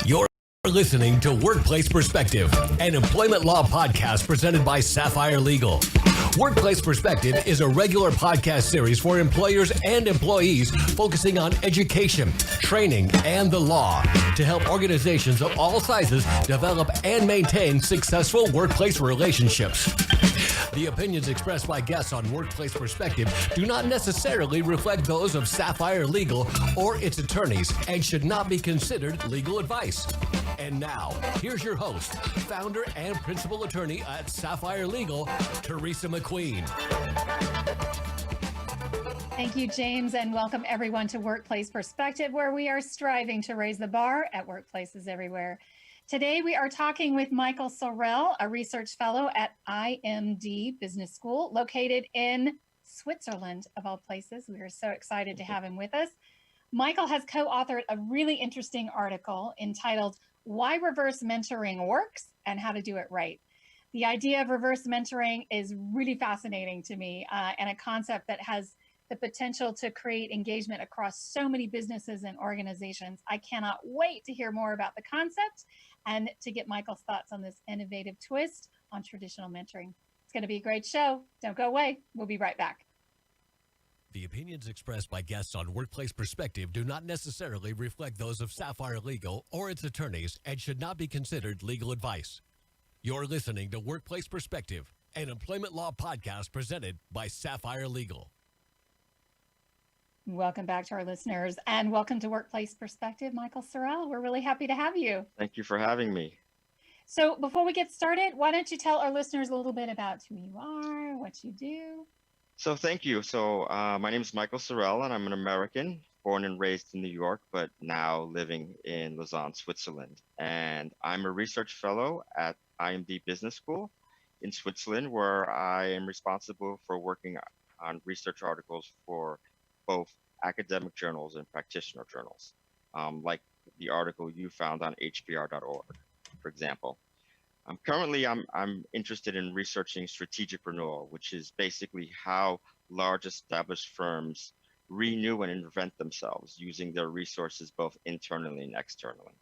You're listening to Workplace Perspective, an employment law podcast presented by Sapphire Legal. Workplace Perspective is a regular podcast series for employers and employees focusing on education, training, and the law to help organizations of all sizes develop and maintain successful workplace relationships. The opinions expressed by guests on Workplace Perspective do not necessarily reflect those of Sapphire Legal or its attorneys and should not be considered legal advice. And now, here's your host, founder and principal attorney at Sapphire Legal, Teresa McQueen. Thank you, James, and welcome everyone to Workplace Perspective, where we are striving to raise the bar at workplaces everywhere. Today, we are talking with Michael Sorell, a research fellow at IMD Business School, located in Switzerland, of all places. We are so excited to have him with us. Michael has co-authored a really interesting article entitled Why Reverse Mentoring Works and How to Do It Right. The idea of reverse mentoring is really fascinating to me and a concept that has the potential to create engagement across so many businesses and organizations. I cannot wait to hear more about the concept and to get Michael's thoughts on this innovative twist on traditional mentoring. It's going to be a great show. Don't go away. We'll be right back. The opinions expressed by guests on Workplace Perspective do not necessarily reflect those of Sapphire Legal or its attorneys and should not be considered legal advice. You're listening to Workplace Perspective, an employment law podcast presented by Sapphire Legal. Welcome back to our listeners and welcome to Workplace Perspective, Michael Sorell. We're really happy to have you. Thank you for having me. So before we get started, why don't you tell our listeners a little bit about who you are, what you do? So thank you. So my name is Michael Sorell, and I'm an American, born and raised in New York, but now living in Lausanne, Switzerland. And I'm a research fellow at IMD Business School in Switzerland, where I am responsible for working on research articles for both academic journals and practitioner journals, like the article you found on hbr.org, for example. Currently, I'm interested in researching strategic renewal, which is basically how large established firms renew and invent themselves using their resources both internally and externally.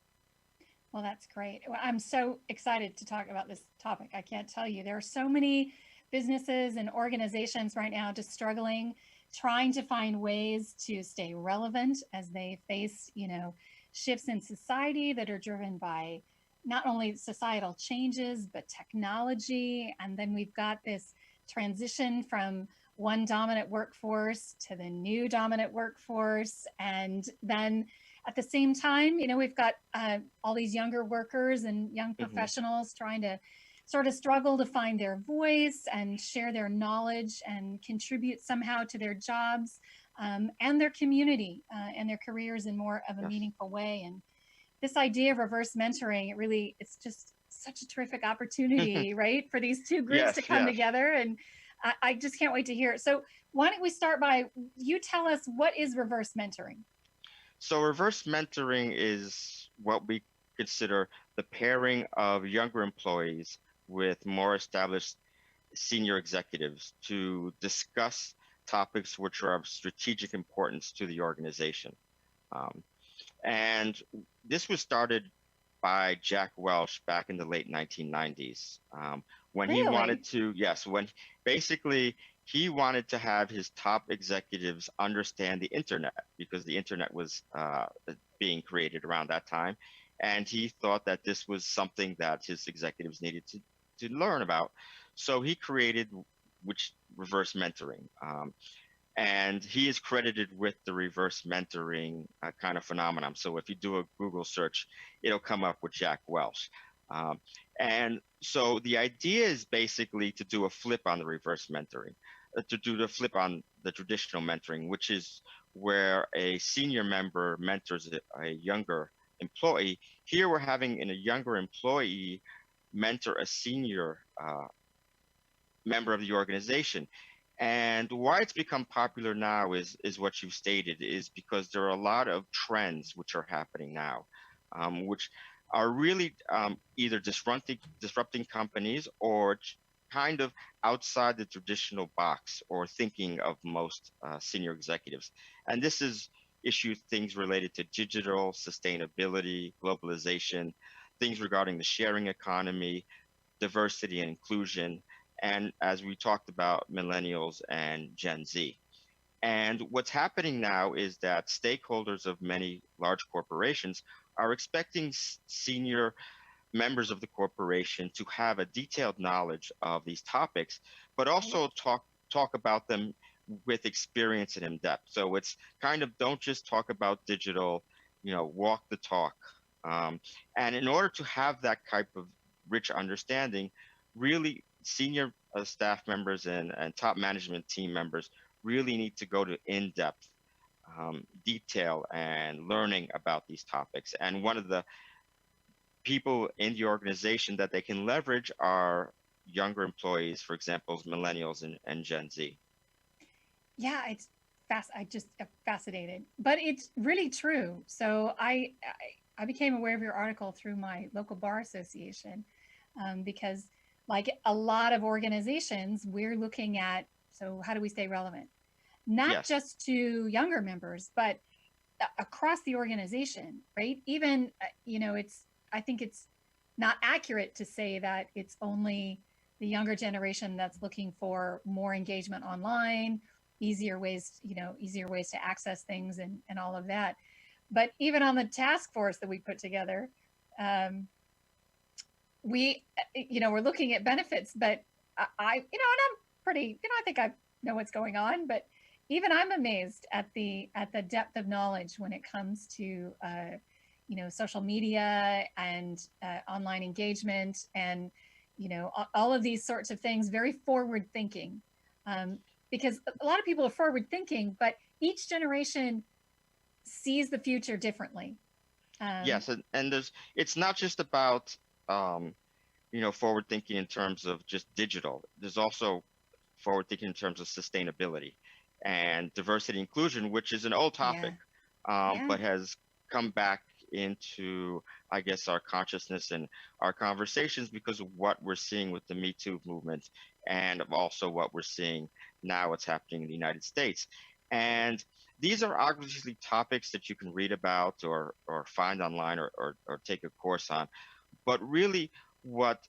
Well, that's great. Well, I'm so excited to talk about this topic. I can't tell you. There are so many businesses and organizations right now just struggling, trying to find ways to stay relevant as they face, shifts in society that are driven by not only societal changes, but technology. And then we've got this transition from one dominant workforce to the new dominant workforce. And then at the same time, we've got all these younger workers and young professionals trying to sort of struggle to find their voice and share their knowledge and contribute somehow to their jobs and their community and their careers in more of a meaningful way. And this idea of reverse mentoring, it's just such a terrific opportunity, right? For these two groups to come together. And I just can't wait to hear it. So why don't we start by you tell us, what is reverse mentoring? So reverse mentoring is what we consider the pairing of younger employees with more established senior executives to discuss topics which are of strategic importance to the organization. And this was started by Jack Welch back in the late 1990s when he wanted to, when basically he wanted to have his top executives understand the internet, because the internet was being created around that time. And he thought that this was something that his executives needed to learn about. So he created reverse mentoring. And he is credited with the reverse mentoring kind of phenomenon. So if you do a Google search, it'll come up with Jack Welch. And so the idea is basically to do a flip on the reverse mentoring, to do the flip on the traditional mentoring, which is where a senior member mentors a younger employee. Here we're having a younger employee mentor a senior member of the organization. And why it's become popular now is what you've stated, is because there are a lot of trends which are happening now, which are really either disrupting companies or kind of outside the traditional box or thinking of most senior executives. And this is issues, things related to digital, sustainability, globalization, things regarding the sharing economy, diversity and inclusion, and as we talked about, millennials and Gen Z. And what's happening now is that stakeholders of many large corporations are expecting senior members of the corporation to have a detailed knowledge of these topics, but Right. also talk about them with experience and in depth. So it's kind of don't just talk about digital, walk the talk. Um, and in order to have that type of rich understanding, really senior staff members and top management team members really need to go to in-depth detail and learning about these topics. And one of the people in the organization that they can leverage are younger employees, for example, millennials and Gen Z. Yeah, it's fast. I just am fascinated, but it's really true. So I became aware of your article through my local bar association, because like a lot of organizations, we're looking at, so how do we stay relevant? Not Yes, just to younger members, but across the organization, right? Even, I think it's not accurate to say that it's only the younger generation that's looking for more engagement online, easier ways to access things and all of that. But even on the task force that we put together, um, we're looking at benefits, but and I'm pretty, I think I know what's going on, but even I'm amazed at the depth of knowledge when it comes to social media and online engagement and all of these sorts of things. Very forward thinking, because a lot of people are forward thinking, but each generation sees the future differently. Um, yes, and it's not just about forward thinking in terms of just digital. There's also forward thinking in terms of sustainability and diversity inclusion, which is an old yeah, topic, yeah, but has come back into, I guess, our consciousness and our conversations because of what we're seeing with the Me Too movement and also what we're seeing now, what's happening in the United States. And these are obviously topics that you can read about or find online or take a course on. But really, what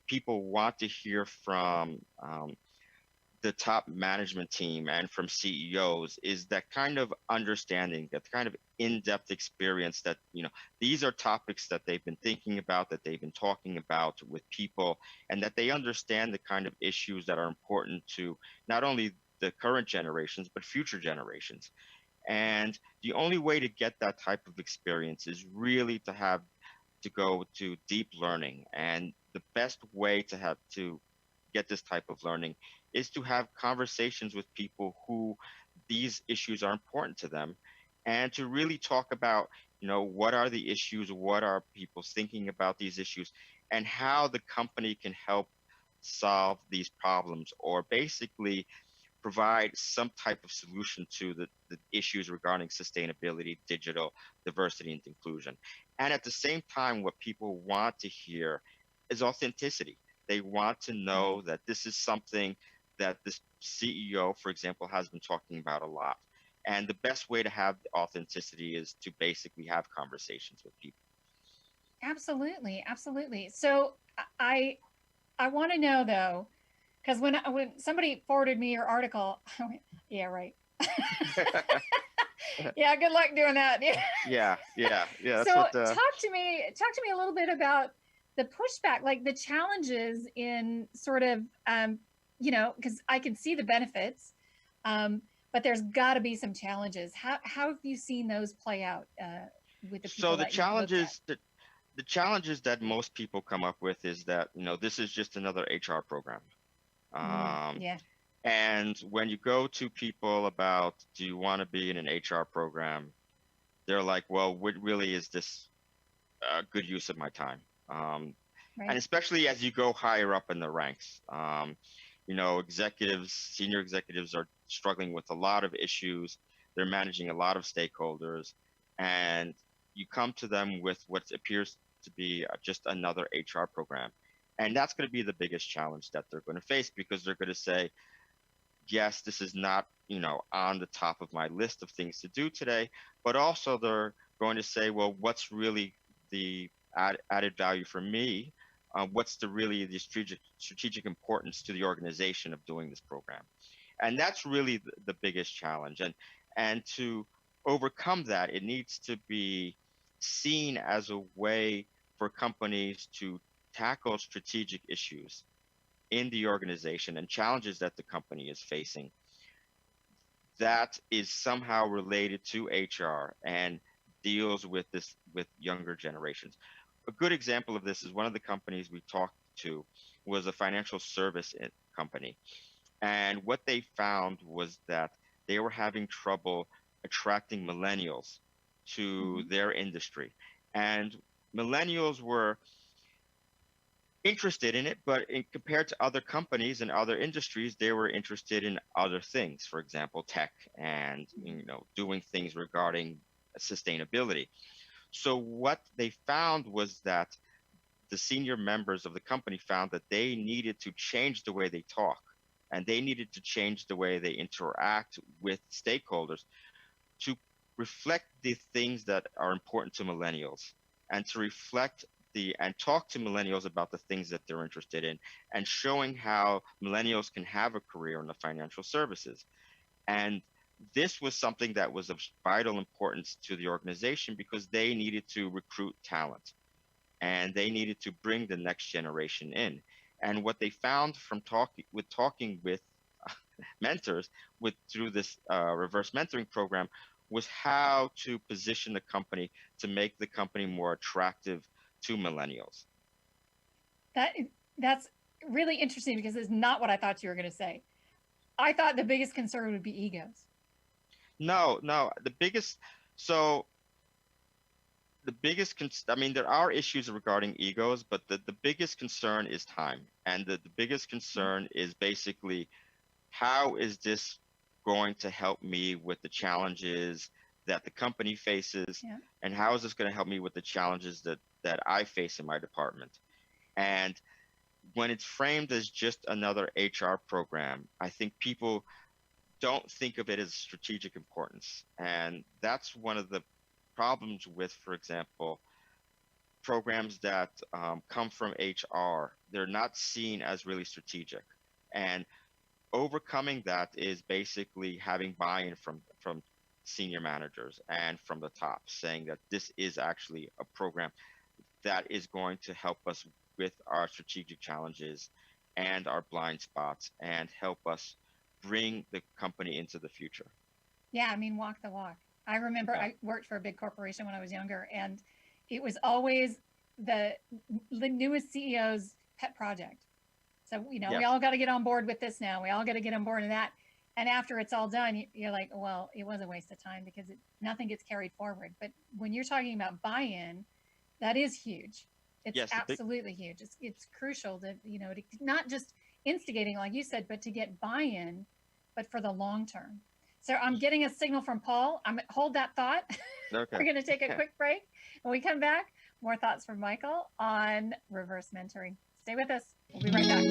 people want to hear from the top management team and from CEOs is that kind of understanding, that kind of in-depth experience that, these are topics that they've been thinking about, that they've been talking about with people, and that they understand the kind of issues that are important to not only the current generations, but future generations. And the only way to get that type of experience is really to go to deep learning. And the best way to have to get this type of learning is to have conversations with people who these issues are important to them and to really talk about, what are the issues, what are people thinking about these issues, and how the company can help solve these problems or basically provide some type of solution to the issues regarding sustainability, digital diversity, and inclusion. And at the same time, what people want to hear is authenticity. They want to right. know that this is something that this CEO, for example, has been talking about a lot. And the best way to have authenticity is to basically have conversations with people. Absolutely, absolutely. So I want to know though, because when somebody forwarded me your article, I went, yeah, right. Yeah, good luck doing that. Yeah. Yeah. So That's what the talk to me a little bit about the pushback, like the challenges in sort of because I can see the benefits, but there's got to be some challenges. How have you seen those play out with the so people the that you've looked at? challenges that the challenges that most people come up with is that this is just another HR program. Um, Yeah, and when you go to people about do you want to be in an HR program, they're like, well, what really is this a good use of my time? And right. especially as you go higher up in the ranks, executives, senior executives are struggling with a lot of issues. They're managing a lot of stakeholders, and you come to them with what appears to be just another HR program. And that's going to be the biggest challenge that they're going to face because they're going to say, yes, this is not on the top of my list of things to do today, but also they're going to say, well, what's really the added value for me? What's the strategic importance to the organization of doing this program? And that's really the biggest challenge. And to overcome that, it needs to be seen as a way for companies to tackle strategic issues in the organization and challenges that the company is facing that is somehow related to HR and deals with younger generations. A good example of this is one of the companies we talked to was a financial service company. And what they found was that they were having trouble attracting millennials to their industry. And millennials were interested in it, but compared to other companies and other industries, they were interested in other things, for example, tech and doing things regarding sustainability. So what they found was that the senior members of the company found that they needed to change the way they talk and they needed to change the way they interact with stakeholders to reflect the things that are important to millennials and to reflect and talk to millennials about the things that they're interested in and showing how millennials can have a career in the financial services. And this was something that was of vital importance to the organization because they needed to recruit talent and they needed to bring the next generation in. And what they found from talking with mentors through this reverse mentoring program was how to position the company to make the company more attractive to millennials. That's really interesting because it's not what I thought you were going to say. I thought the biggest concern would be egos. No, I mean, there are issues regarding egos, but the biggest concern is time. And the biggest concern is basically, how is this going to help me with the challenges that the company faces? Yeah. And how is this going to help me with the challenges that I face in my department? And when it's framed as just another HR program, I think people don't think of it as strategic importance. And that's one of the problems with, for example, programs that come from HR. They're not seen as really strategic. And overcoming that is basically having buy-in from senior managers and from the top, saying that this is actually a program that is going to help us with our strategic challenges and our blind spots and help us bring the company into the future. Yeah, I mean, walk the walk. I remember I worked for a big corporation when I was younger, and it was always the newest CEO's pet project. So, we all got to get on board with this now. We all got to get on board with that. And after it's all done, you're like, well, it was a waste of time because nothing gets carried forward. But when you're talking about buy-in, that is huge. It's absolutely huge. It's crucial to, to not just instigating, like you said, but to get buy-in, but for the long term. So I'm getting a signal from Paul. Hold that thought. Okay. We're going to take a quick break. When we come back, more thoughts from Michael on reverse mentoring. Stay with us. We'll be right back.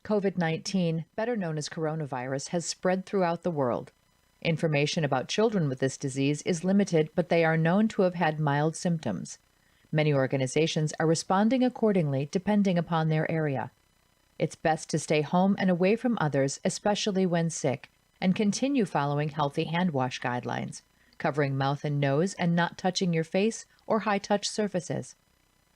COVID-19, better known as coronavirus, has spread throughout the world. Information about children with this disease is limited, but they are known to have had mild symptoms. Many organizations are responding accordingly depending upon their area. It's best to stay home and away from others, especially when sick, and continue following healthy hand wash guidelines, covering mouth and nose and not touching your face or high-touch surfaces.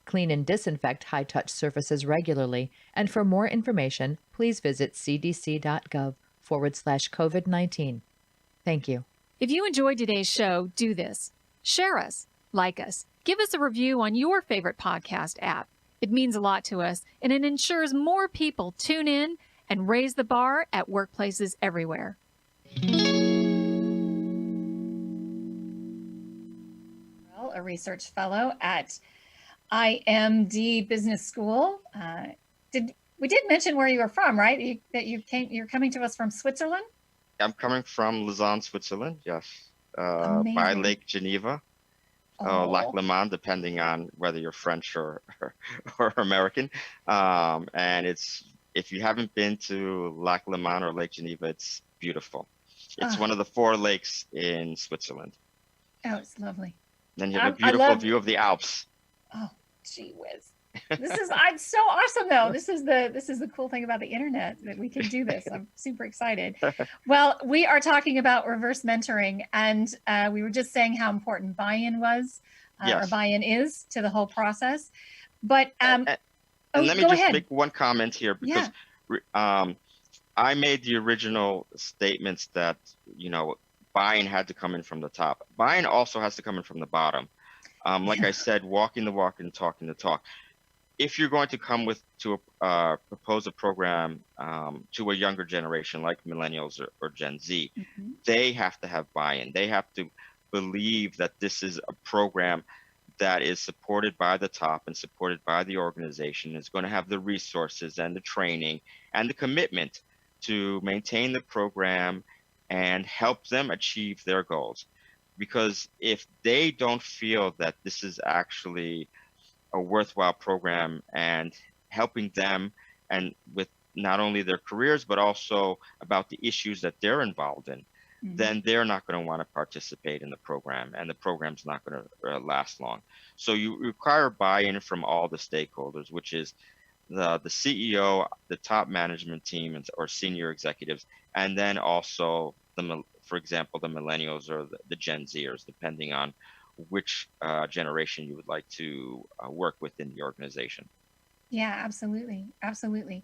Clean and disinfect high-touch surfaces regularly, and for more information, please visit cdc.gov/COVID-19. Thank you. If you enjoyed today's show, do this. Share us, like us, give us a review on your favorite podcast app. It means a lot to us, and it ensures more people tune in and raise the bar at workplaces everywhere. A research fellow at IMD Business School. We did mention where you were from, right? You're coming to us from Switzerland? I'm coming from Lausanne, Switzerland, yes, by Lake Geneva. Lac Oh, Leman, depending on whether you're French or American. And it's if you haven't been to Lac Leman or Lake Geneva, it's beautiful. It's oh, one of the four lakes in Switzerland. oh, it's lovely. And you have a I beautiful love. view of the Alps. Oh, gee whiz. I'm so awesome though. This is the cool thing about the internet that we can do this. I'm super excited. Well, we are talking about reverse mentoring, and we were just saying how important buy-in was, or Yes. buy-in is to the whole process. But And let me go just ahead. make one comment here Yeah. because I made the original statements that, buying had to come in from the top. Buying also has to come in from the bottom. Like I said, walking the walk and talking the talk. If you're going to come propose a program to a younger generation like millennials or Gen Z, Mhm. they have to have buy-in. They have to believe that this is a program that is supported by the top and supported by the organization, is going to have the resources and the training and the commitment to maintain the program and help them achieve their goals. Because if they don't feel that this is actually a worthwhile program and helping them and with not only their careers but also about the issues that they're involved in, Mhm. then they're not going to want to participate in the program and the program's not going to last long. So you require buy-in from all the stakeholders, which is the CEO, the top management team, or senior executives, and then also for example, the millennials or the Gen Zers, depending on which generation you would like to work with in the organization. Yeah, absolutely. Absolutely.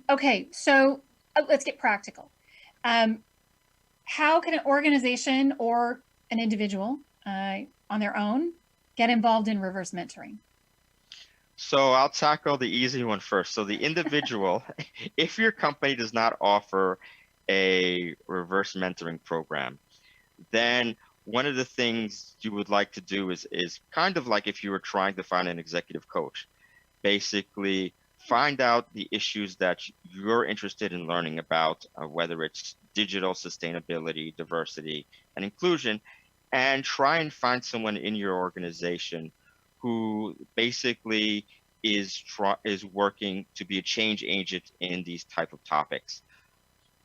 Okay, so let's get practical. Um, how can an organization or an individual on their own get involved in reverse mentoring? So I'll tackle the easy one first. So the individual, if your company does not offer a reverse mentoring program, then one of the things you would like to do is kind of like if you were trying to find an executive coach. Basically, find out the issues that you're interested in learning about, whether it's digital sustainability, diversity, and inclusion, and try and find someone in your organization who basically is working to be a change agent in these type of topics.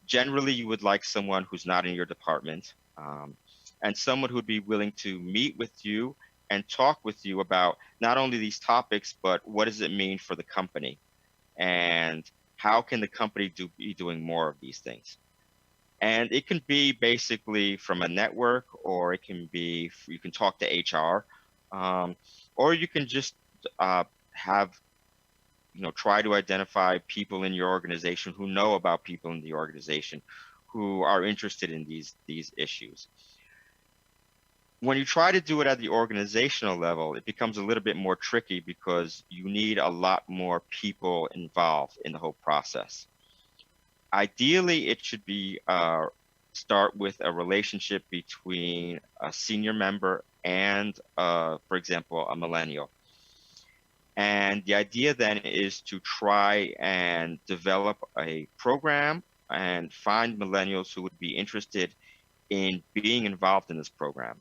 Generally, you would like someone who's not in your department, and someone who'd be willing to meet with you and talk with you about not only these topics, but what does it mean for the company, and how can the company be doing more of these things. And it can be basically from a network, or it can be you can talk to HR, or you can just have try to identify people in your organization who know about people in the organization who are interested in these issues. When you try to do it at the organizational level, it becomes a little bit more tricky because you need a lot more people involved in the whole process. Ideally, it should be start with a relationship between a senior member and, for example, a millennial. And the idea then is to try and develop a program and find millennials who would be interested in being involved in this program.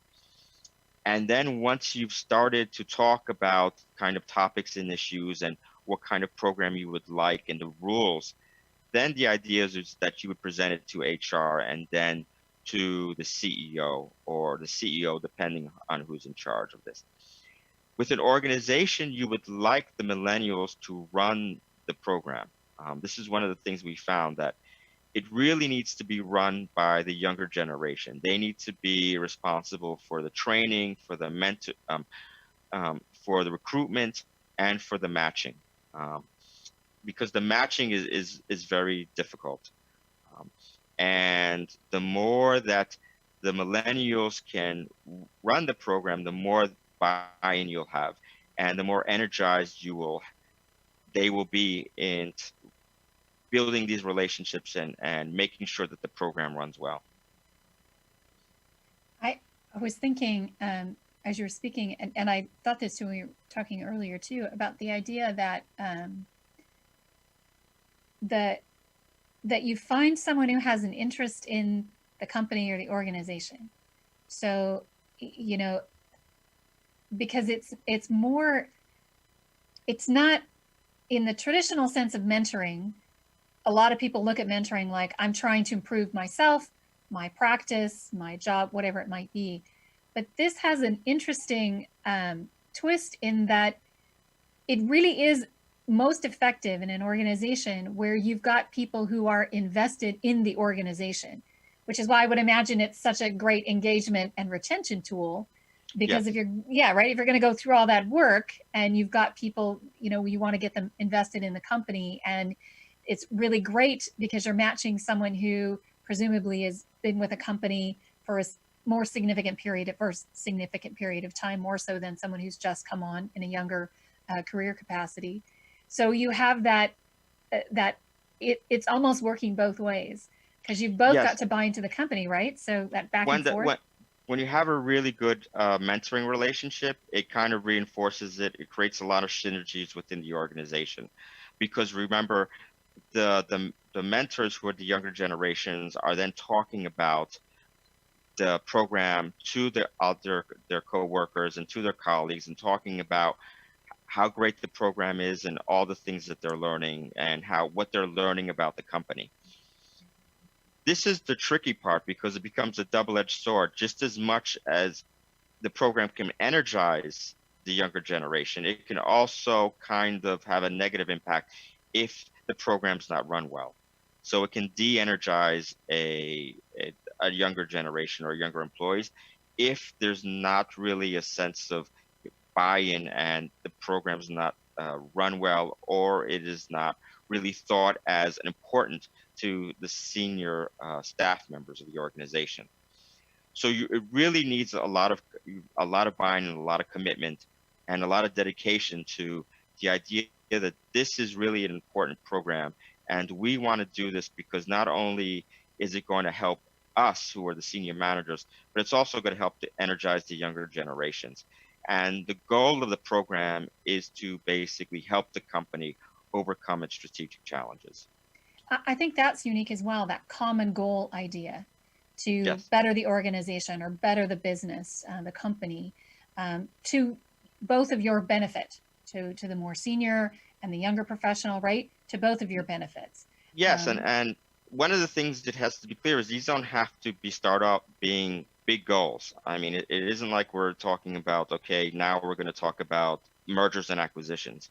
And then once you've started to talk about kind of topics and issues and what kind of program you would like and the rules, then the idea is that you would present it to HR and then to the CEO or the CEO, depending on who's in charge of this. With an organization, you would like the millennials to run the program. This is one of the things we found, that it really needs to be run by the younger generation. They need to be responsible for the training, for the for the recruitment, and for the matching, because the matching is very difficult. And the more that the millennials can run the program, the more buy-in you'll have, and the more energized they will be in building these relationships and making sure that the program runs well. I was thinking as you were speaking, and I thought this when we were talking earlier too, about the idea that that you find someone who has an interest in the company or the organization. So, because it's more, it's not in the traditional sense of mentoring. A lot of people look at mentoring like, I'm trying to improve myself, my practice, my job, whatever it might be. But this has an interesting twist in that it really is most effective in an organization where you've got people who are invested in the organization, which is why I would imagine it's such a great engagement and retention tool. Because if you're, right, if you're going to go through all that work and you've got people, you want to get them invested in the company, and it's really great because you're matching someone who presumably has been with a company for a more significant period of time, more so than someone who's just come on in a younger career capacity. So you have that it's almost working both ways, because you've both got to buy into the company, right? So that back and forth. When you have a really good mentoring relationship, it kind of reinforces it. It creates a lot of synergies within the organization, because remember, the mentors who are the younger generations are then talking about the program to their coworkers and to their colleagues, and talking about how great the program is and all the things that they're learning and what they're learning about the company. This is the tricky part, because it becomes a double-edged sword. Just as much as the program can energize the younger generation, it can also kind of have a negative impact if the program's not run well. So it can de-energize a younger generation or younger employees if there's not really a sense of buy-in and the program's not run well, or it is not really thought as important to the senior staff members of the organization. So it really needs a lot of buy-in and a lot of commitment and a lot of dedication to the idea that this is really an important program, and we want to do this because not only is it going to help us who are the senior managers, but it's also going to help to energize the younger generations. And the goal of the program is to basically help the company overcome its strategic challenges. I think that's unique as well, that common goal idea to better the organization or better the business, the company, to both of your benefit, to the more senior and the younger professional, right? To both of your benefits. Yes, and one of the things that has to be clear is these don't have to start out being big goals. I mean, it isn't like we're talking about, okay, now we're going to talk about mergers and acquisitions.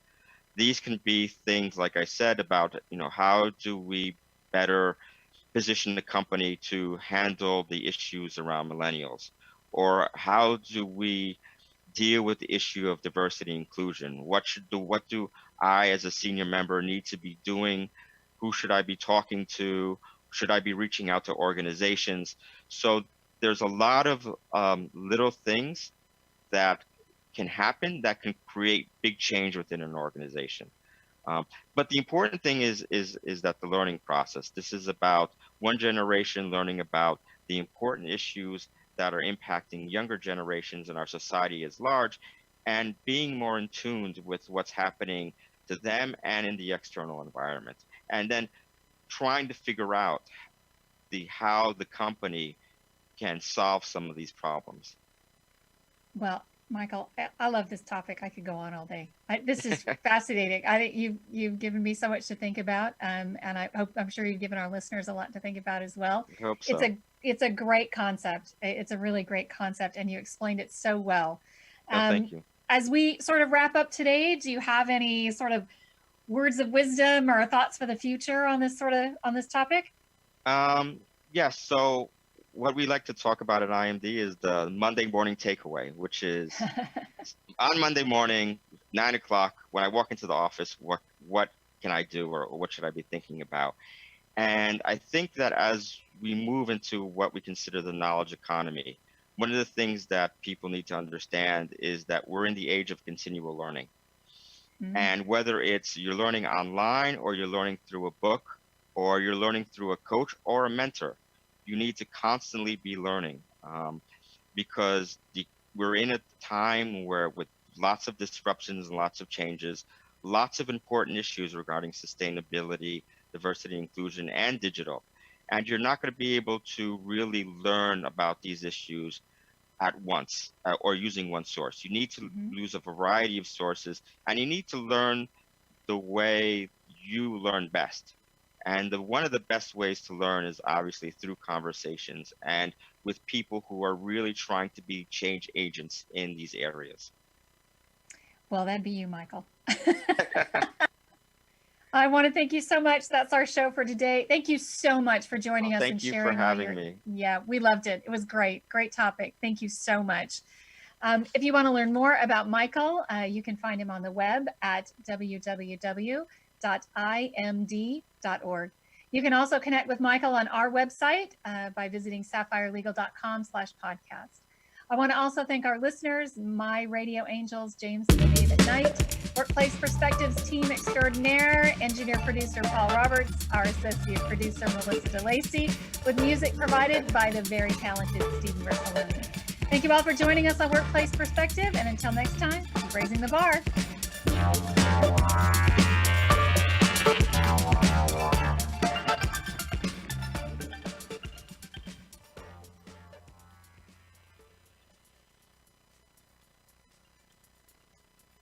These can be things, like I said, about, how do we better position the company to handle the issues around millennials? Or how do we deal with the issue of diversity and inclusion? What do I, as a senior member, need to be doing? Who should I be talking to? Should I be reaching out to organizations? So there's a lot of little things that can happen that can create big change within an organization. But the important thing is that the learning process. This is about one generation learning about the important issues that are impacting younger generations in our society as large, and being more in tune with what's happening to them and in the external environment. And then trying to figure out how the company can solve some of these problems. Well, Michael, I love this topic. I could go on all day. This is fascinating. I think you've given me so much to think about, and I'm sure you've given our listeners a lot to think about as well. I hope so. It's a great concept. It's a really great concept, and you explained it so well. Thank you. As we sort of wrap up today, do you have any sort of words of wisdom or thoughts for the future on this topic? Yes. So what we like to talk about at IMD is the Monday morning takeaway, which is on Monday morning, 9 o'clock, when I walk into the office, what can I do, or what should I be thinking about? And I think that as we move into what we consider the knowledge economy, one of the things that people need to understand is that we're in the age of continual learning. Mm-hmm. And whether it's you're learning online, or you're learning through a book, or you're learning through a coach or a mentor, you need to constantly be learning, because we're in a time where, with lots of disruptions and lots of changes, lots of important issues regarding sustainability, diversity, inclusion, and digital. And you're not going to be able to really learn about these issues at once or using one source. You need to Mhm. use a variety of sources, and you need to learn the way you learn best. And one of the best ways to learn is obviously through conversations and with people who are really trying to be change agents in these areas. Well, that'd be you, Michael. I want to thank you so much. That's our show for today. Thank you so much for joining us and Thank you sharing for all having your. me. Yeah, we loved it. It was great. Great topic. Thank you so much. If you want to learn more about Michael, you can find him on the web at www.imd.org. You can also connect with Michael on our website by visiting sapphirelegal.com/podcast. I want to also thank our listeners, my radio angels, James and Dave at Night, Workplace Perspectives team extraordinaire, engineer producer Paul Roberts, our associate producer Melissa DeLacy, with music provided by the very talented Stephen Riccoloni. Thank you all for joining us on Workplace Perspective, and until next time, keep raising the bar.